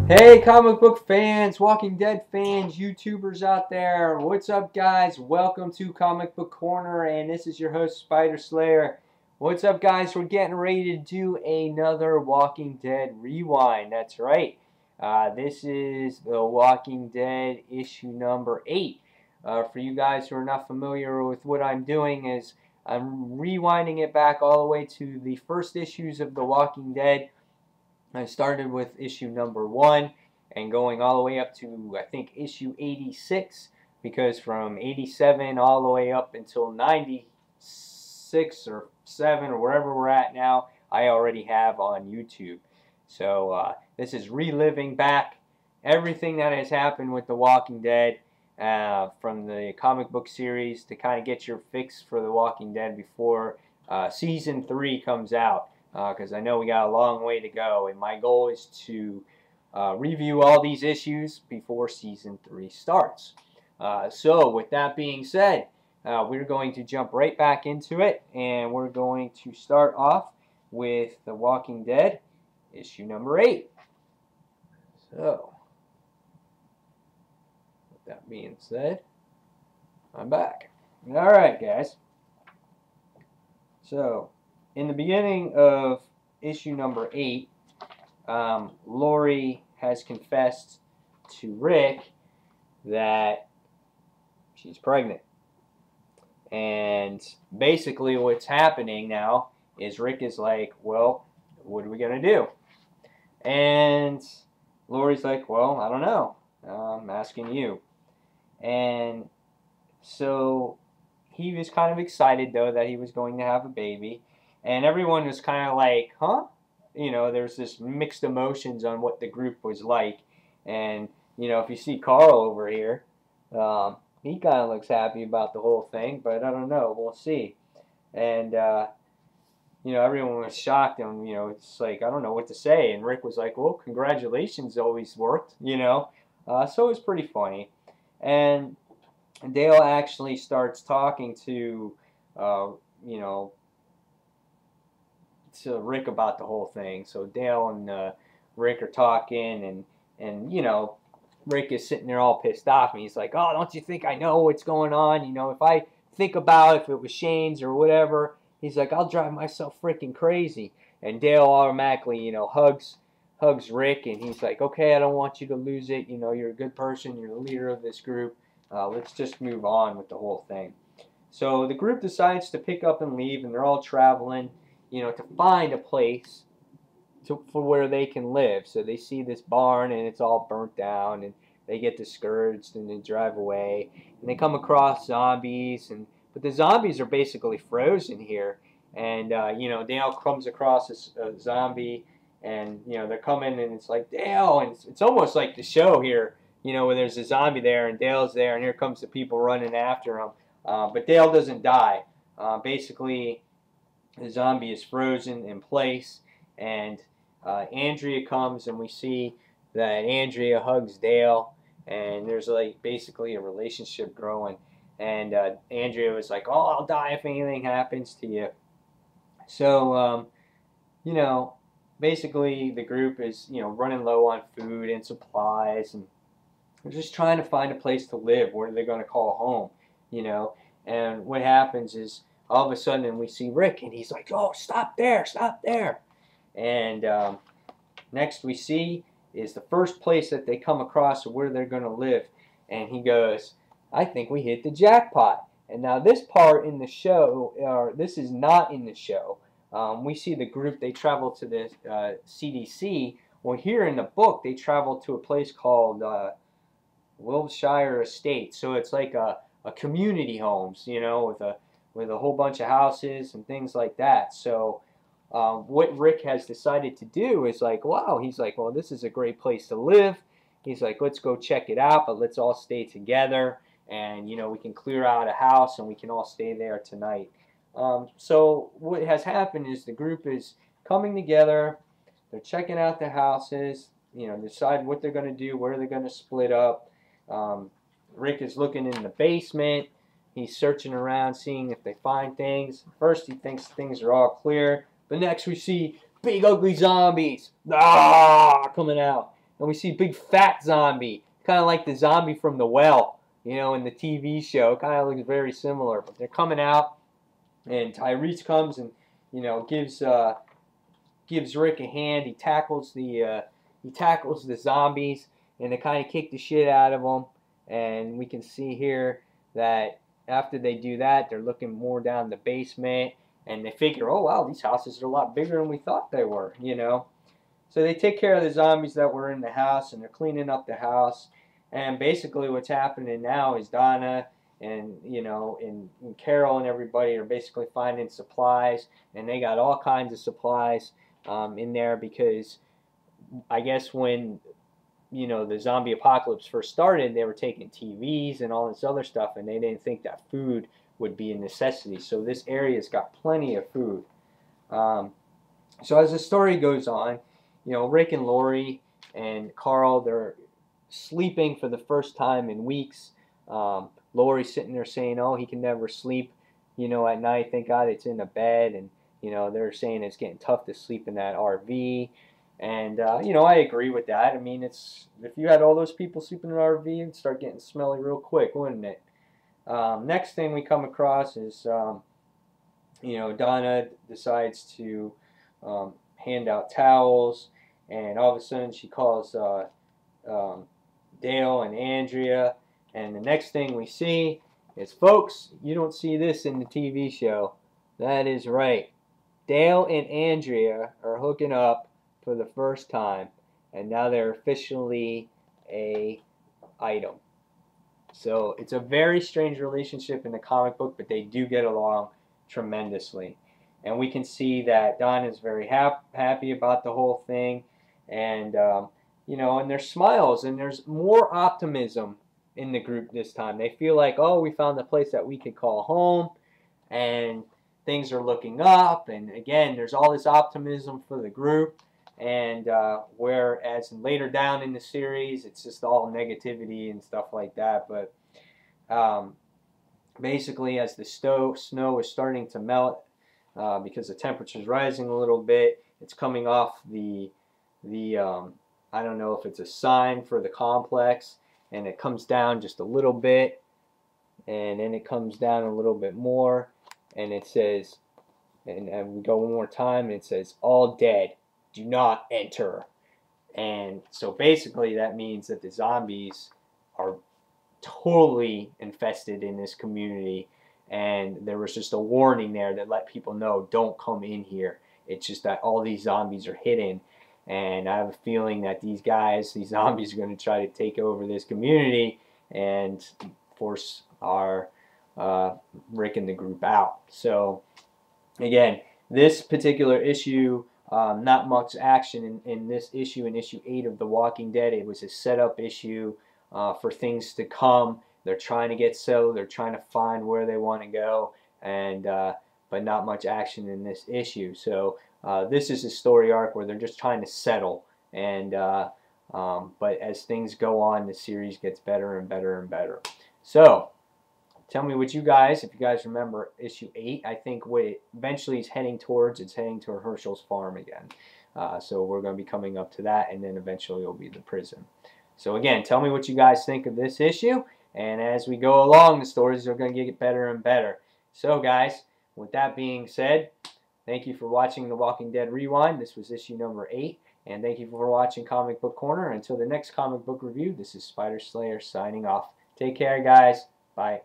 Hey, comic book fans, Walking Dead fans, YouTubers out there. What's up, guys? Welcome to Comic Book Corner, and this is your host, Spider Slayer. What's up, guys? We're getting ready to do another Walking Dead rewind. That's right. This is The Walking Dead issue number 8. For you guys who are not familiar with what I'm doing, is I'm rewinding it back all the way to the first issues of The Walking Dead. I started with issue number 1 and going all the way up to, I think, issue 86, because from 87 all the way up until 96 or 7 or wherever we're at now, I already have on YouTube. So this is reliving back everything that has happened with The Walking Dead from the comic book series to kind of get your fix for The Walking Dead before season 3 comes out. Because I know we got a long way to go, and my goal is to review all these issues before season 3 starts. So with that being said, we're going to jump right back into it, and we're going to start off with The Walking Dead issue number 8. So with that being said, I'm back. Alright, guys. So in the beginning of issue number 8, Lori has confessed to Rick that she's pregnant. And basically what's happening now is Rick is like, well, what are we going to do? And Lori's like, well, I don't know. I'm asking you. And so he was kind of excited, though, that he was going to have a baby. And everyone was kind of like, huh? You know, there's this mixed emotions on what the group was like. And, you know, if you see Carl over here, he kind of looks happy about the whole thing. But I don't know. We'll see. And, you know, everyone was shocked. And, you know, it's like, I don't know what to say. And Rick was like, well, congratulations, always worked, you know. So it was pretty funny. And Dale actually starts talking to, you know, to Rick about the whole thing. So Dale and Rick are talking, and you know, Rick is sitting there all pissed off, and he's like, oh, don't you think I know what's going on? You know, if I think about if it was Shane's or whatever, he's like, I'll drive myself freaking crazy. And Dale automatically, you know, hugs Rick, and he's like, okay, I don't want you to lose it. You know, you're a good person. You're the leader of this group. Let's just move on with the whole thing. So the group decides to pick up and leave, and they're all traveling, you know, to find a place for where they can live. So they see this barn, and it's all burnt down, and they get discouraged, and they drive away, and they come across zombies, but the zombies are basically frozen here. And you know, Dale comes across a zombie, and you know, they're coming, and it's like, Dale, and it's almost like the show here, you know, where there's a zombie there, and Dale's there, and here comes the people running after him. But Dale doesn't die. Basically, the zombie is frozen in place, and Andrea comes, and we see that Andrea hugs Dale, and there's like basically a relationship growing. And Andrea was like, oh, I'll die if anything happens to you. So, you know, basically the group is, you know, running low on food and supplies, and they're just trying to find a place to live. What are they going to call home, you know? And what happens is, all of a sudden we see Rick, and he's like, oh, stop there, stop there. And next we see is the first place that they come across where they're going to live. And he goes, I think we hit the jackpot. And now this part in the show, or this is not in the show, we see the group, they travel to the CDC. Well, here in the book, they travel to a place called Wilshire Estate. So it's like a community homes, you know, with a whole bunch of houses and things like that. So what Rick has decided to do is like, wow, he's like, well, this is a great place to live. He's like, let's go check it out, but let's all stay together. and you know, we can clear out a house and we can all stay there tonight. So what has happened is the group is coming together. They're checking out the houses, you know, decide what they're going to do, where they're going to split up. Rick is looking in the basement. He's searching around, seeing if they find things. First, he thinks things are all clear, but next we see big ugly zombies coming out, and we see big fat zombie, kind of like the zombie from The Well, you know, in the TV show. Kind of looks very similar, but they're coming out, and Tyrese comes and, you know, gives Rick a hand. He tackles the zombies, and they kind of kick the shit out of them. And we can see here that after they do that, they're looking more down the basement, and they figure, oh wow, these houses are a lot bigger than we thought they were, you know. So they take care of the zombies that were in the house, and they're cleaning up the house. And basically what's happening now is Donna and, you know, and Carol and everybody are basically finding supplies, and they got all kinds of supplies in there, because I guess when, you know, the zombie apocalypse first started, they were taking TVs and all this other stuff, and they didn't think that food would be a necessity. So this area's got plenty of food. So as the story goes on, you know, Rick and Lori and Carl, they're sleeping for the first time in weeks. Lori's sitting there saying, oh, he can never sleep, you know, at night. Thank God it's in a bed. And, you know, they're saying it's getting tough to sleep in that RV. And, you know, I agree with that. I mean, if you had all those people sleeping in an RV, it'd start getting smelly real quick, wouldn't it? Next thing we come across is, you know, Donna decides to hand out towels, and all of a sudden she calls Dale and Andrea, and the next thing we see is, folks, you don't see this in the TV show. That is right. Dale and Andrea are hooking up for the first time, and now they're officially a item. So it's a very strange relationship in the comic book, but they do get along tremendously. And we can see that Don is very happy about the whole thing, and you know, and there's smiles, and there's more optimism in the group this time. They feel like, oh, we found the place that we could call home, and things are looking up. And again, there's all this optimism for the group. And whereas later down in the series, it's just all negativity and stuff like that. But basically, as the snow is starting to melt, because the temperature is rising a little bit, it's coming off the I don't know if it's a sign for the complex, and it comes down just a little bit, and then it comes down a little bit more, and it says, and we go one more time, and it says, all dead, do not enter. And so basically that means that the zombies are totally infested in this community, and there was just a warning there that let people know, don't come in here. It's just that all these zombies are hidden, and I have a feeling that these zombies are going to try to take over this community and force our Rick and the group out. So again, this particular issue, not much action in this issue, in issue 8 of The Walking Dead. It was a setup issue for things to come. They're trying to get settled. They're trying to find where they want to go, and but not much action in this issue. So this is a story arc where they're just trying to settle, and but as things go on, the series gets better and better and better. So tell me what you guys, if you guys remember issue 8, I think what it eventually is heading towards, it's heading to Herschel's farm again. So we're going to be coming up to that, and then eventually it'll be the prison. So again, tell me what you guys think of this issue, and as we go along, the stories are going to get better and better. So guys, with that being said, thank you for watching The Walking Dead Rewind. This was issue number 8, and thank you for watching Comic Book Corner. Until the next comic book review, this is Spider Slayer signing off. Take care, guys. Bye.